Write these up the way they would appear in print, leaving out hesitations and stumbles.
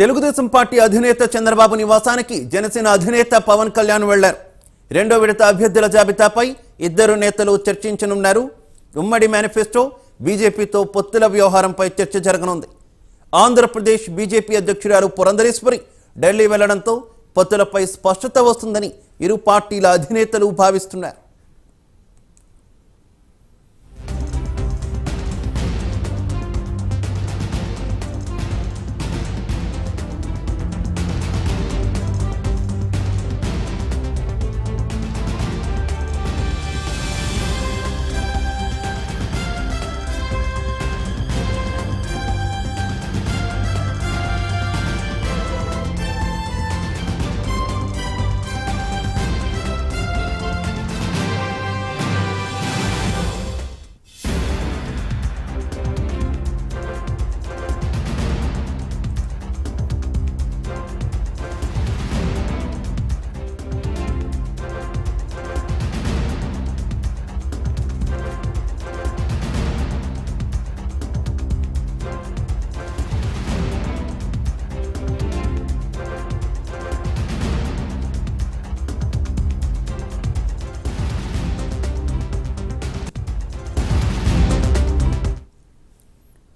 Telugu Desam party అధినేత చంద్రబాబు నివాసానికి జనసేన అధినేత పవన్ కళ్యాణ్ వెళ్లారు. రెండో విడత అభ్యర్థుల జాబితాపై ఇద్దరు నేతలు చర్చించనున్నారు. ఉమ్మడి మేనిఫెస్టో, బీజేపీతో పొత్తుల వ్యవహారంపై చర్చ జరగనుంది. ఆంధ్రప్రదేశ్ బీజేపీ అధ్యక్షురాలు పురంధరేశ్వరి ఢిల్లీ వెళ్లడంతో పొత్తులపై స్పష్టత వస్తుందని ఇరు పార్టీల అధినేతలు భావిస్తున్నారు.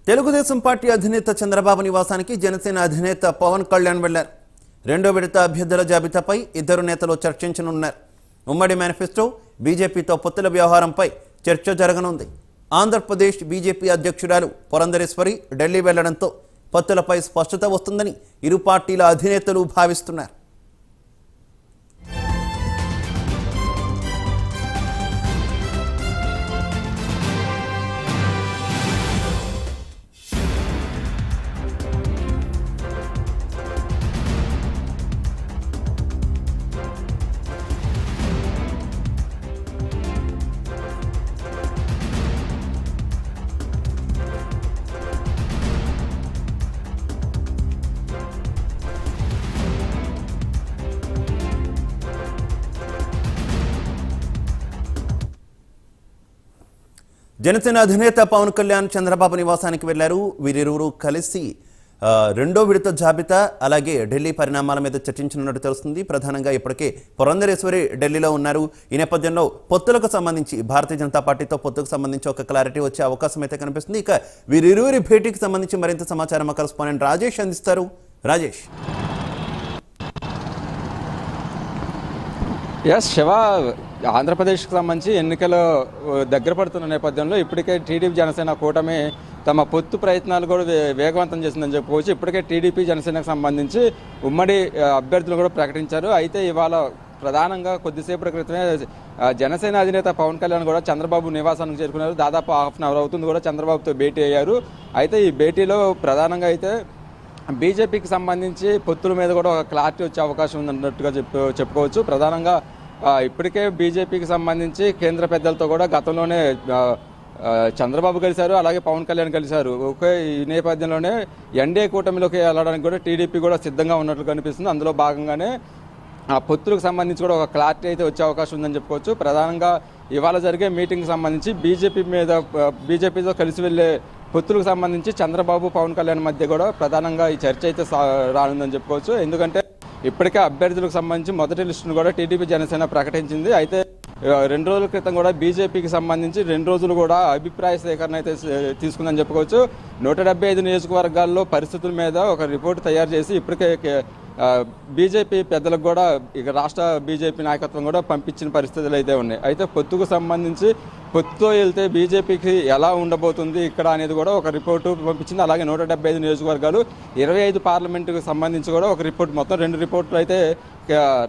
తెలుగుదేశం పార్టీ అధినేత చంద్రబాబు నివాసానికి జనసేన అధినేత పవన్ కళ్యాణ్ వెళ్లారు. రెండో విడత అభ్యర్థుల జాబితాపై ఇద్దరు నేతలు చర్చించనున్నారు. ఉమ్మడి మేనిఫెస్టో, బీజేపీతో పొత్తుల వ్యవహారంపై చర్చ జరగనుంది. ఆంధ్రప్రదేశ్ బీజేపీ అధ్యక్షురాలు పురంధరేశ్వరి ఢిల్లీ వెళ్లడంతో పొత్తులపై స్పష్టత వస్తుందని ఇరు పార్టీల అధినేతలు భావిస్తున్నారు. జనసేన అధినేత పవన్ కళ్యాణ్ చంద్రబాబు నివాసానికి వెళ్లారు. వీరిరువురు కలిసి రెండో విడత జాబితా అలాగే ఢిల్లీ పరిణామాల మీద చర్చించనున్నట్టు తెలుస్తుంది. ప్రధానంగా ఇప్పటికే పురంధరేశ్వరి ఢిల్లీలో ఉన్నారు. ఈ నేపథ్యంలో పొత్తులకు సంబంధించి భారతీయ జనతా పార్టీతో పొత్తుకు సంబంధించి ఒక క్లారిటీ వచ్చే అవకాశం అయితే కనిపిస్తుంది. ఇక వీరిరువురి భేటీకి సంబంధించి మరింత సమాచారం మా కరెస్పాండెంట్ రాజేష్ అందిస్తారు. రాజేష్. శివ, ఆంధ్రప్రదేశ్కి సంబంధించి ఎన్నికలు దగ్గర పడుతున్న నేపథ్యంలో ఇప్పటికే టీడీపీ జనసేన కూటమి తమ పొత్తు ప్రయత్నాలు కూడా వేగవంతం చేసిందని చెప్పుకోవచ్చు. ఇప్పటికే టీడీపీ జనసేనకు సంబంధించి ఉమ్మడి అభ్యర్థులు కూడా ప్రకటించారు. అయితే ఇవాళ ప్రధానంగా కొద్దిసేపటి క్రితమే జనసేన అధినేత పవన్ కళ్యాణ్ కూడా చంద్రబాబు నివాసానికి చేరుకున్నారు. దాదాపు హాఫ్ అన్ అవర్ అవుతుంది కూడా చంద్రబాబుతో భేటీ అయ్యారు. అయితే ఈ భేటీలో ప్రధానంగా అయితే బీజేపీకి సంబంధించి పొత్తుల మీద కూడా ఒక క్లారిటీ వచ్చే అవకాశం ఉందన్నట్టుగా చెప్పుకోవచ్చు. ప్రధానంగా ఇప్పటికే బీజేపీకి సంబంధించి కేంద్ర పెద్దలతో కూడా గతంలోనే చంద్రబాబు కలిశారు, అలాగే పవన్ కళ్యాణ్ కలిశారు. ఒకే ఈ నేపథ్యంలోనే ఎన్డీఏ కూటమిలోకి వెళ్ళడానికి కూడా టీడీపీ కూడా సిద్ధంగా ఉన్నట్లు కనిపిస్తుంది. అందులో భాగంగానే ఆ పొత్తులకు సంబంధించి కూడా ఒక క్లారిటీ అయితే వచ్చే అవకాశం ఉందని చెప్పుకోవచ్చు. ప్రధానంగా ఇవాళ జరిగే మీటింగ్కి సంబంధించి బీజేపీతో కలిసి వెళ్లే పొత్తులకు సంబంధించి చంద్రబాబు పవన్ కళ్యాణ్ మధ్య కూడా ప్రధానంగా ఈ చర్చ అయితే రానుందని చెప్పుకోవచ్చు. ఎందుకంటే ఇప్పటికే అభ్యర్థులకు సంబంధించి మొదటి లిస్టును కూడా టీడీపీ జనసేన ప్రకటించింది. అయితే 2 రోజుల క్రితం కూడా బీజేపీకి సంబంధించి 2 రోజులు కూడా అభిప్రాయ సేకరణ అయితే తీసుకుందని చెప్పుకోవచ్చు. 175 నియోజకవర్గాల్లో పరిస్థితుల మీద ఒక రిపోర్ట్ తయారు చేసి ఇప్పటికే బీజేపీ పెద్దలకు కూడా ఇక రాష్ట్ర బీజేపీ నాయకత్వం కూడా పంపించిన పరిస్థితులు అయితే ఉన్నాయి. అయితే పొత్తుకు సంబంధించి పొత్తుతో వెళ్తే బీజేపీకి ఎలా ఉండబోతుంది ఇక్కడ అనేది కూడా ఒక రిపోర్టు పంపించింది. అలాగే 175 నియోజకవర్గాలు, 25 పార్లమెంటుకు సంబంధించి కూడా ఒక రిపోర్ట్, మొత్తం 2 రిపోర్టులు అయితే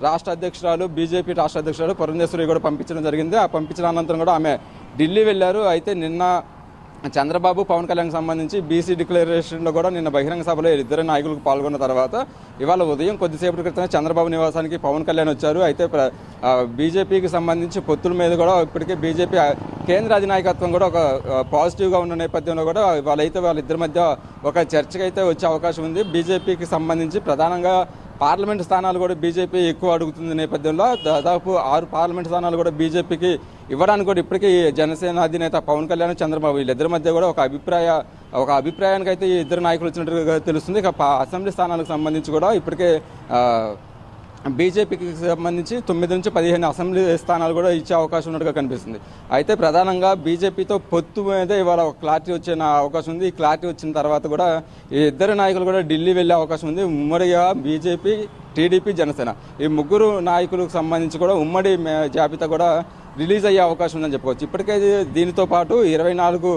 రాష్ట్ర అధ్యక్షురాలు బీజేపీ రాష్ట్ర అధ్యక్షురాలు పురంధరేశ్వరి కూడా పంపించడం జరిగింది. ఆ పంపించిన అనంతరం కూడా ఆమె ఢిల్లీ వెళ్లారు. అయితే నిన్న చంద్రబాబు పవన్ కళ్యాణ్ సంబంధించి బీసీ డిక్లరేషన్లో కూడా నిన్న బహిరంగ సభలో ఇద్దరు నాయకులకు పాల్గొన్న తర్వాత ఇవాళ ఉదయం కొద్దిసేపటి క్రితమే చంద్రబాబు నివాసానికి పవన్ కళ్యాణ్ వచ్చారు. అయితే బీజేపీకి సంబంధించి పొత్తుల మీద కూడా ఇప్పటికే బీజేపీ కేంద్ర అధినాయకత్వం కూడా ఒక పాజిటివ్గా ఉన్న నేపథ్యంలో కూడా వాళ్ళిద్దరి మధ్య ఒక చర్చకైతే వచ్చే అవకాశం ఉంది. బీజేపీకి సంబంధించి ప్రధానంగా పార్లమెంట్ స్థానాలు కూడా బీజేపీ ఎక్కువ అడుగుతున్న నేపథ్యంలో దాదాపు 6 పార్లమెంట్ స్థానాలు కూడా బీజేపీకి ఇవ్వడానికి కూడా ఇప్పటికీ జనసేన అధినేత పవన్ కళ్యాణ్ చంద్రబాబు వీళ్ళిద్దరి మధ్య కూడా ఒక అభిప్రాయ ఒక అభిప్రాయానికి అయితే ఈ ఇద్దరు నాయకులు వచ్చినట్టుగా తెలుస్తుంది. ఇక అసెంబ్లీ స్థానాలకు సంబంధించి కూడా ఇప్పటికే బీజేపీకి సంబంధించి 9 నుంచి 15 అసెంబ్లీ స్థానాలు కూడా ఇచ్చే అవకాశం ఉన్నట్టుగా కనిపిస్తుంది. అయితే ప్రధానంగా బీజేపీతో పొత్తు మీద ఇవాళ ఒక క్లారిటీ వచ్చే అవకాశం ఉంది. ఈ క్లారిటీ వచ్చిన తర్వాత కూడా ఈ ఇద్దరు నాయకులు కూడా ఢిల్లీ వెళ్ళే అవకాశం ఉంది. ఉమ్మడిగా బీజేపీ, టీడీపీ, జనసేన ఈ ముగ్గురు నాయకులకు సంబంధించి కూడా ఉమ్మడి జాబితా కూడా రిలీజ్ అయ్యే అవకాశం ఉందని చెప్పుకోవచ్చు. ఇప్పటికే దీనితో పాటు 24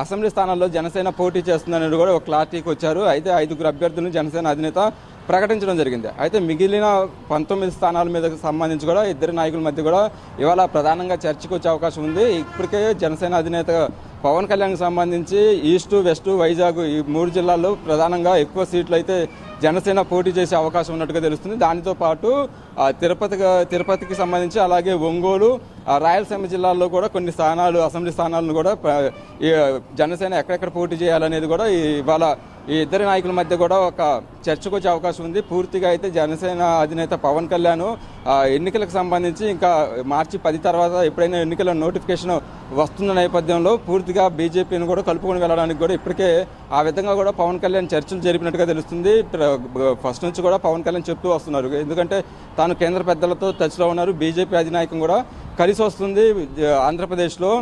అసెంబ్లీ స్థానాల్లో జనసేన పోటీ చేస్తుందనేది కూడా ఒక క్లారిటీకి వచ్చారు. అయితే 5 అభ్యర్థులను జనసేన అధినేత ప్రకటించడం జరిగింది. అయితే మిగిలిన 19 స్థానాల మీద సంబంధించి కూడా ఇద్దరు నాయకుల మధ్య కూడా ఇవాళ ప్రధానంగా చర్చకు వచ్చే అవకాశం ఉంది. ఇప్పటికే జనసేన అధినేత పవన్ కళ్యాణ్కి సంబంధించి ఈస్టు, వెస్టు, వైజాగ్ ఈ 3 జిల్లాల్లో ప్రధానంగా ఎక్కువ సీట్లు అయితే జనసేన పోటీ చేసే అవకాశం ఉన్నట్టుగా తెలుస్తుంది. దానితో పాటు తిరుపతికి సంబంధించి అలాగే ఒంగోలు, రాయలసీమ జిల్లాల్లో కూడా కొన్ని స్థానాలు, అసెంబ్లీ స్థానాలను కూడా జనసేన ఎక్కడెక్కడ పోటీ చేయాలనేది కూడా ఇవాళ ఈ ఇద్దరి నాయకుల మధ్య కూడా ఒక చర్చకు వచ్చే అవకాశం ఉంది. పూర్తిగా అయితే జనసేన అధినేత పవన్ కళ్యాణ్ ఎన్నికలకు సంబంధించి ఇంకా మార్చి 10 తర్వాత ఎప్పుడైనా ఎన్నికల నోటిఫికేషన్ వస్తున్న నేపథ్యంలో పూర్తిగా బీజేపీని కూడా కలుపుకొని వెళ్ళడానికి కూడా ఇప్పటికే ఆ విధంగా కూడా పవన్ కళ్యాణ్ చర్చలు జరిపినట్టుగా తెలుస్తుంది. ఫస్ట్ నుంచి కూడా పవన్ కళ్యాణ్ చెప్తూ వస్తున్నారు. ఎందుకంటే తాను కేంద్ర పెద్దలతో టచ్లో ఉన్నారు. బీజేపీ అధినాయకం కూడా కలిసి వస్తుంది. ఆంధ్రప్రదేశ్లో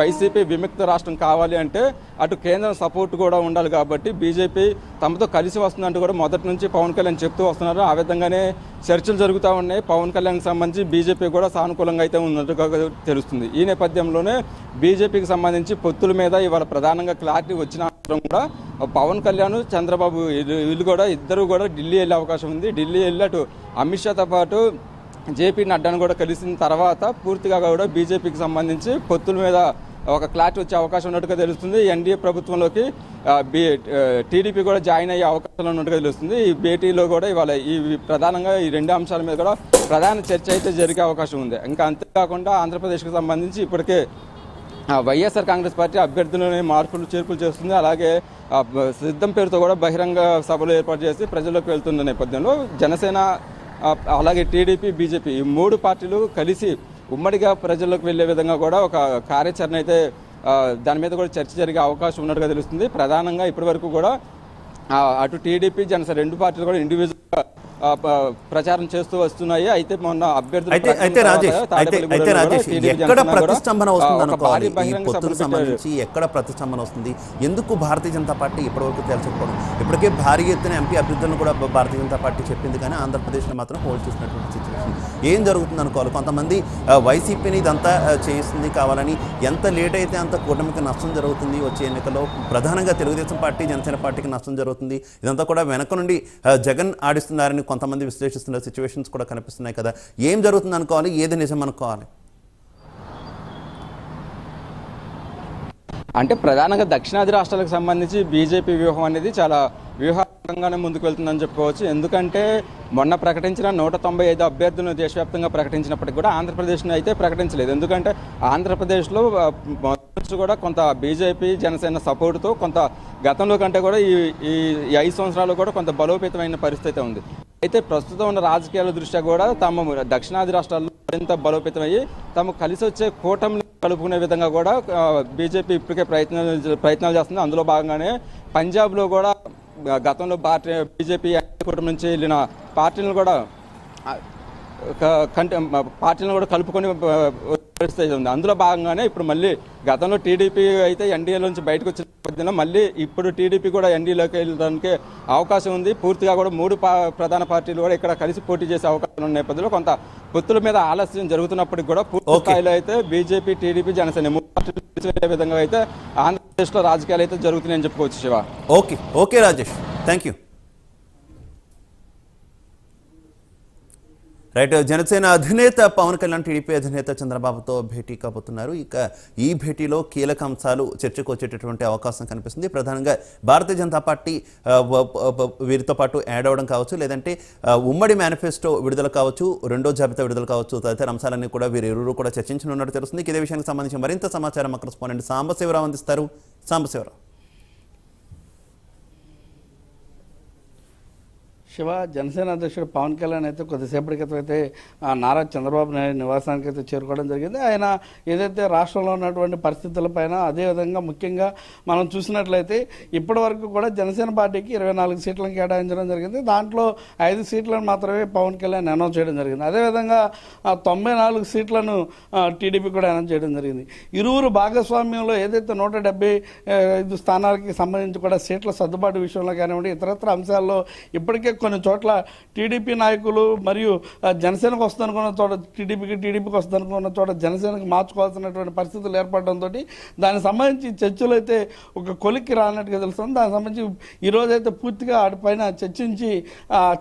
వైసీపీ విముక్త రాష్ట్రం కావాలి అంటే అటు కేంద్రం సపోర్ట్ కూడా ఉండాలి. కాబట్టి బీజేపీ తమతో కలిసి వస్తుందంటూ కూడా మొదటి నుంచి పవన్ కళ్యాణ్ చెప్తూ వస్తున్నారు. ఆ విధంగానే చర్చలు జరుగుతూ ఉన్నాయి. పవన్ కళ్యాణ్కి సంబంధించి బీజేపీ కూడా సానుకూలంగా అయితే ఉన్నట్టుగా తెలుస్తుంది. ఈ నేపథ్యంలోనే బీజేపీకి సంబంధించి పొత్తుల మీద ఇవాళ ప్రధానంగా క్లారిటీ వచ్చిన కూడా పవన్ కళ్యాణ్, చంద్రబాబు వీళ్ళు కూడా ఇద్దరు కూడా ఢిల్లీ వెళ్ళే అవకాశం ఉంది. ఢిల్లీ వెళ్ళి అటు అమిత్ షాతో పాటు జేపీ నడ్డాను కూడా కలిసిన తర్వాత పూర్తిగా కూడా బీజేపీకి సంబంధించి పొత్తుల మీద ఒక క్లారిటీ వచ్చే అవకాశం ఉన్నట్టుగా తెలుస్తుంది. ఎన్డీఏ ప్రభుత్వంలోకి టీడీపీ కూడా జాయిన్ అయ్యే అవకాశాలు ఉన్నట్టుగా తెలుస్తుంది. ఈ భేటీలో కూడా ఇవాళ ఈ ప్రధానంగా ఈ 2 అంశాల మీద కూడా ప్రధాన చర్చ అయితే జరిగే అవకాశం ఉంది. ఇంకా అంతేకాకుండా ఆంధ్రప్రదేశ్కి సంబంధించి ఇప్పటికే వైఎస్ఆర్ కాంగ్రెస్ పార్టీ అభ్యర్థులని మార్పులు చేర్పులు చేస్తుంది. అలాగే సిద్ధం పేరుతో కూడా బహిరంగ సభలు ఏర్పాటు చేసి ప్రజల్లోకి వెళ్తున్న నేపథ్యంలో జనసేన అలాగే టీడీపీ, బీజేపీ ఈ 3 పార్టీలు కలిసి ఉమ్మడిగా ప్రజల్లోకి వెళ్లే విధంగా కూడా ఒక కార్యాచరణ అయితే దాని మీద కూడా చర్చ జరిగే అవకాశం ఉన్నట్టుగా తెలుస్తుంది. ప్రధానంగా ఇప్పటి వరకు కూడా అటు టీడీపీ, జనసేన 2 పార్టీలు కూడా ఇండివిజువల్గా ప్రచారం చేస్తూ వస్తున్నాయి. అయితే మొన్న అభ్యర్థులు ఎక్కడ ప్రతిష్టంభన వస్తుంది, పొత్తుకు సంబంధించి ఎక్కడ ప్రతిష్టంభన వస్తుంది, ఎందుకు భారతీయ జనతా పార్టీ ఇప్పటివరకు తేల్చకపోవడం? ఇప్పటికే భారీ ఎత్తున ఎంపీ అభ్యర్థులను కూడా భారతీయ జనతా పార్టీ చెప్పింది, కానీ ఆంధ్రప్రదేశ్లో మాత్రం హోల్డ్ చేసినటువంటి సిచ్యువేషన్ ఏం జరుగుతుంది అనుకోవాలి. కొంతమంది వైసీపీని ఇదంతా చేస్తుంది కావాలని, ఎంత లేట్ అయితే అంత కూటమికి నష్టం జరుగుతుంది. వచ్చే ఎన్నికల్లో ప్రధానంగా తెలుగుదేశం పార్టీ, జనసేన పార్టీకి నష్టం జరుగుతుంది. ఇదంతా కూడా వెనక నుండి జగన్ ఆడిస్తున్నారని కొంతమంది విశ్లేషిస్తున్న సిచ్యువేషన్స్ కూడా కనిపిస్తున్నాయి కదా. ఏం జరుగుతుంది అనుకోవాలి, ఏది నిజం అనుకోవాలి? అంటే ప్రధానంగా దక్షిణాది రాష్ట్రాలకు సంబంధించి బీజేపీ వ్యూహం అనేది చాలా వ్యూహాత్మకంగానే ముందుకు వెళ్తుందని చెప్పుకోవచ్చు. ఎందుకంటే మొన్న ప్రకటించిన 195 అభ్యర్థులను దేశవ్యాప్తంగా ప్రకటించినప్పటికీ కూడా ఆంధ్రప్రదేశ్ని అయితే ప్రకటించలేదు. ఎందుకంటే ఆంధ్రప్రదేశ్లో కూడా కొంత బీజేపీ, జనసేన సపోర్టుతో కొంత గతంలో కంటే కూడా ఈ 5 సంవత్సరాలు కూడా కొంత బలోపేతమైన పరిస్థితి ఉంది. అయితే ప్రస్తుతం ఉన్న రాజకీయాల దృష్ట్యా కూడా తమ దక్షిణాది రాష్ట్రాల్లో మరింత బలోపేతమయ్యి తమ కలిసి వచ్చే కూటమిని కలుపుకునే విధంగా కూడా బీజేపీ ఇప్పటికే ప్రయత్నాలు చేస్తుంది. అందులో భాగంగానే పంజాబ్లో కూడా గతంలో బీజేపీ కూటమి నుంచి వెళ్ళిన పార్టీలను కూడా కలుపుకొని పరిస్థితి ఉంది. అందులో భాగంగానే ఇప్పుడు మళ్ళీ గతంలో టీడీపీ అయితే ఎన్డీఏలో నుంచి బయటకు వచ్చిన నేపథ్యంలో మళ్ళీ ఇప్పుడు టీడీపీ కూడా ఎన్డీఏలోకి వెళ్ళడానికి అవకాశం ఉంది. పూర్తిగా కూడా 3 ప్రధాన పార్టీలు కూడా ఇక్కడ కలిసి పోటీ చేసే అవకాశం ఉన్న నేపథ్యంలో కొంత పొత్తుల మీద ఆలస్యం జరుగుతున్నప్పటికీ కూడా పూర్తి స్థాయిలో అయితే బీజేపీ, టీడీపీ, జనసేన 3 పార్టీలు విధంగా అయితే ఆంధ్రప్రదేశ్లో రాజకీయాలు అయితే జరుగుతున్నాయని చెప్పుకోవచ్చు. Shiva, okay Rajesh, thank you. Right, Janasena అధినేత పవన్ కళ్యాణ్ టీడీపీ అధినేత చంద్రబాబుతో భేటీ కాబోతున్నారు. ఇక ఈ భేటీలో కీలక అంశాలు చర్చకు వచ్చేటటువంటి అవకాశం కనిపిస్తుంది. ప్రధానంగా భారతీయ జనతా పార్టీ వీరితో పాటు యాడ్ అవ్వడం కావచ్చు, లేదంటే ఉమ్మడి మేనిఫెస్టో విడుదల కావచ్చు, 2వ జాబితా విడుదల కావచ్చు, తదితర అంశాలన్నీ కూడా వీరిరువురు కూడా చర్చించనున్నట్టు తెలుస్తుంది. ఇదే విషయానికి సంబంధించి మరింత సమాచారం మా కరెస్పాండెంట్ సాంబశివరావు అందిస్తారు. సాంబశివరావు. శివ, జనసేన అధ్యక్షుడు పవన్ కళ్యాణ్ అయితే కొద్దిసేపటి క్రితం అయితే నారా చంద్రబాబు నాయుడు నివాసానికి అయితే చేరుకోవడం జరిగింది. ఆయన ఏదైతే రాష్ట్రంలో ఉన్నటువంటి పరిస్థితులపైన, అదేవిధంగా ముఖ్యంగా మనం చూసినట్లయితే ఇప్పటి వరకు కూడా జనసేన పార్టీకి 24 సీట్లను కేటాయించడం జరిగింది. దాంట్లో 5 సీట్లను మాత్రమే పవన్ కళ్యాణ్ అనౌన్స్ చేయడం జరిగింది. అదేవిధంగా 94 సీట్లను టీడీపీ కూడా అనౌన్స్ చేయడం జరిగింది. ఇరువురు భాగస్వామ్యంలో ఏదైతే 175 స్థానాలకి సంబంధించి కూడా సీట్ల సర్దుబాటు విషయంలో కానివ్వండి, ఇతరత్ర అంశాల్లో ఇప్పటికే కొన్ని చోట్ల టీడీపీ నాయకులు మరియు జనసేనకు వస్తుందనుకున్న చోట టీడీపీకి వస్తుందనుకున్న చోట జనసేనకు మార్చుకోవాల్సినటువంటి పరిస్థితులు ఏర్పడడంతో దానికి సంబంధించి చర్చలు అయితే ఒక కొలిక్కి రానట్టుగా తెలుస్తుంది. దానికి సంబంధించి ఈరోజైతే పూర్తిగా వాటిపైన చర్చించి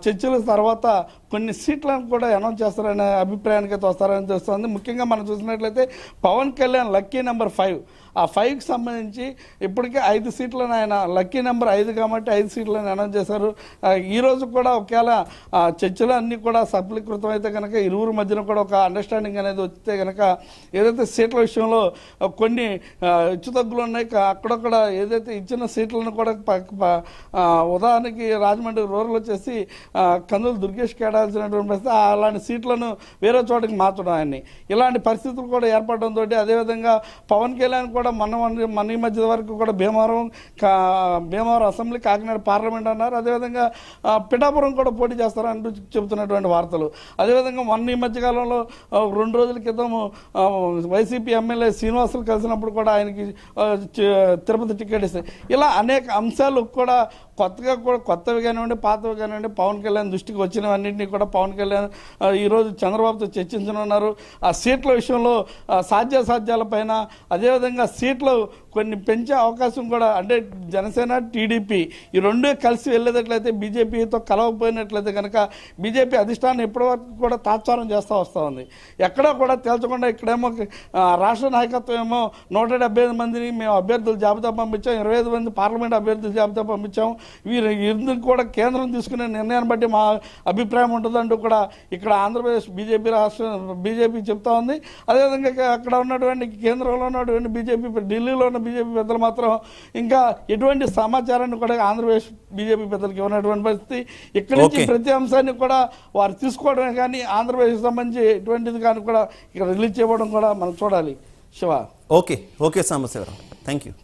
చర్చల తర్వాత కొన్ని సీట్లను కూడా అనౌన్స్ చేస్తారనే అభిప్రాయానికి అయితే వస్తారని తెలుస్తుంది. ముఖ్యంగా మనం చూసినట్లయితే పవన్ కళ్యాణ్ లక్కీ నెంబర్ 5, ఆ 5కి సంబంధించి ఇప్పటికే 5 సీట్లను ఆయన లక్కీ నెంబర్ 5 కాబట్టి 5 సీట్లను అనౌన్స్ చేశారు. ఈరోజు కూడా ఒకవేళ చర్చలు అన్నీ కూడా సఫలీకృతం అయితే కనుక ఇరువురు మధ్యన కూడా ఒక అండర్స్టాండింగ్ అనేది వస్తే కనుక ఏదైతే సీట్ల విషయంలో కొన్ని హెచ్చుతగ్గులు ఉన్నాయి, అక్కడక్కడ ఏదైతే ఇచ్చిన సీట్లను కూడా ఉదాహరణకి రాజమండ్రి రూరల్ వచ్చేసి కందులు దుర్గేష్ కేటాల్సినటువంటి పరిస్థితి, అలాంటి సీట్లను వేరే చోటకి మార్చడం ఆయన్ని, ఇలాంటి పరిస్థితులు కూడా ఏర్పడడంతో అదేవిధంగా పవన్ కళ్యాణ్ కూడా మన ఈ మధ్య వరకు కూడా భీమవరం అసెంబ్లీ, కాకినాడ పార్లమెంట్ అన్నారు. అదేవిధంగా పిఠాపురం కూడా పోటీ చేస్తారంటూ చెబుతున్నటువంటి వార్తలు. అదేవిధంగా ఈ మధ్యకాలంలో 2 రోజుల క్రితం వైసీపీ ఎమ్మెల్యే శ్రీనివాసులు కలిసినప్పుడు కూడా ఆయనకి తిరుపతి టికెట్ ఇస్తాయి. ఇలా అనేక అంశాలు కూడా కొత్తవి కానివ్వండి, పాతవి కానివ్వండి, పవన్ కళ్యాణ్ దృష్టికి వచ్చినవన్నింటినీ కూడా పవన్ కళ్యాణ్ ఈరోజు చంద్రబాబుతో చర్చించనున్నారు. ఆ సీట్ల విషయంలో సాధ్యాసాధ్యాలపైన, అదేవిధంగా సీట్లు కొన్ని పెంచే అవకాశం కూడా, అంటే జనసేన టీడీపీ ఈ రెండూ కలిసి వెళ్ళేటట్లయితే, బీజేపీతో కలవకపోయినట్లయితే కనుక బీజేపీ అధిష్టానం ఇప్పటివరకు కూడా తాత్సారం చేస్తూ వస్తూ ఉంది. ఎక్కడా కూడా తేల్చకుండా ఇక్కడేమో రాష్ట్ర నాయకత్వం ఏమో 175 మందిని మేము అభ్యర్థుల జాబితా పంపించాం, 25 మంది పార్లమెంట్ అభ్యర్థుల జాబితా పంపించాం, వీరు ఎందుకు కూడా కేంద్రం తీసుకునే నిర్ణయాన్ని బట్టి మా అభిప్రాయం ఉంటుందంటూ కూడా ఇక్కడ ఆంధ్రప్రదేశ్ బీజేపీ చెప్తా ఉంది. అదేవిధంగా అక్కడ ఉన్నటువంటి కేంద్రంలో ఉన్నటువంటి ఢిల్లీలో ఉన్న బీజేపీ పెద్దలు మాత్రం ఇంకా ఎటువంటి సమాచారాన్ని కూడా ఆంధ్రప్రదేశ్ బీజేపీ పెద్దలకు ఇవ్వనటువంటి పరిస్థితి. ఇక్కడి నుంచి ప్రతి అంశాన్ని కూడా వారు తీసుకోవడమే కానీ ఆంధ్రప్రదేశ్ సంబంధించి ఎటువంటిది కానీ కూడా ఇక్కడ రిలీజ్ చేయడం కూడా మనం చూడాలి. Shiva. Okay Sambasivarao, thank you.